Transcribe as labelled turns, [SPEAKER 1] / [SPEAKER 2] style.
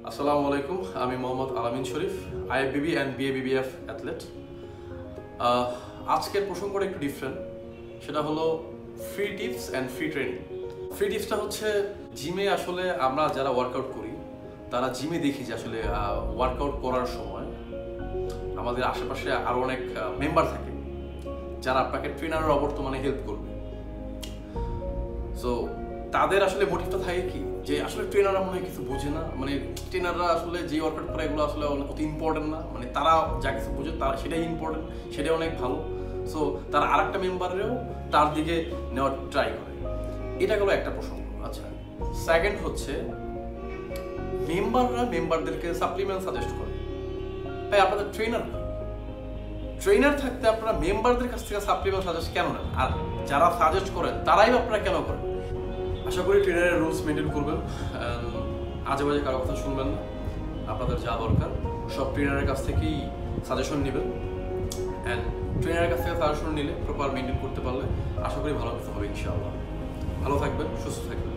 [SPEAKER 1] আসসালামু আলাইকুম, আমি মোহাম্মদ আলামিন শরীফ, আইএফবিবি অ্যান্ড বিএবিবিএফ অ্যাথলেট। আজকের প্রসঙ্গটা একটু ডিফারেন্ট, সেটা হলো free tips and free training. Free টিপসটা হচ্ছে জিমে আসলে আমরা যারা ওয়ার্কআউট করি তারা জিমে দেখি যে আসলে ওয়ার্কআউট করার সময় আমাদের আশেপাশে আরও অনেক মেম্বার থাকে যারা আপনাকে ট্রেনারের অবর্তমানে হেল্প করবে। সো তাদের আসলে মোটিভটা থাকে কি যে আসলে ট্রেনাররা মনে হয় কিছু বোঝে না, মানে ট্রেনাররা আসলে যে ওয়ার্কআউট করে এগুলো আসলে অত ইম্পর্টেন্ট না, মানে তারা যা কিছু বোঝে তারা সেটাই ইম্পর্টেন্ট, সেটাই অনেক ভালো। সো তারা আর একটা মেম্বারেও তার দিকে নেওয়ার ট্রাই করে। এটা গেলো একটা প্রসঙ্গ। আচ্ছা, সেকেন্ড হচ্ছে মেম্বারদেরকে সাপ্লিমেন্ট সাজেস্ট করে। তাই আপনাদের ট্রেনার থাকতে আপনারা মেম্বারদের কাছ থেকে সাপ্লিমেন্ট সাজেস্ট কেন নেন? আর যারা সাজেস্ট করেন তারাই আপনারা কেন করেন? আশা করি ট্রেনারের রুলস মেনটেন করবেন, আজে বাজে কারো কথা শুনবেন না। আপনাদের যা দরকার সব ট্রেনারের কাছ থেকেই সাজেশন নেবেন, অ্যান্ড ট্রেনারের কাছ থেকে সাজেশন নিলে প্রপার মেনটেন করতে পারলে আশা করি ভালো কিছু হবে ইনশাআল্লাহ। ভালো থাকবেন, সুস্থ থাকবেন।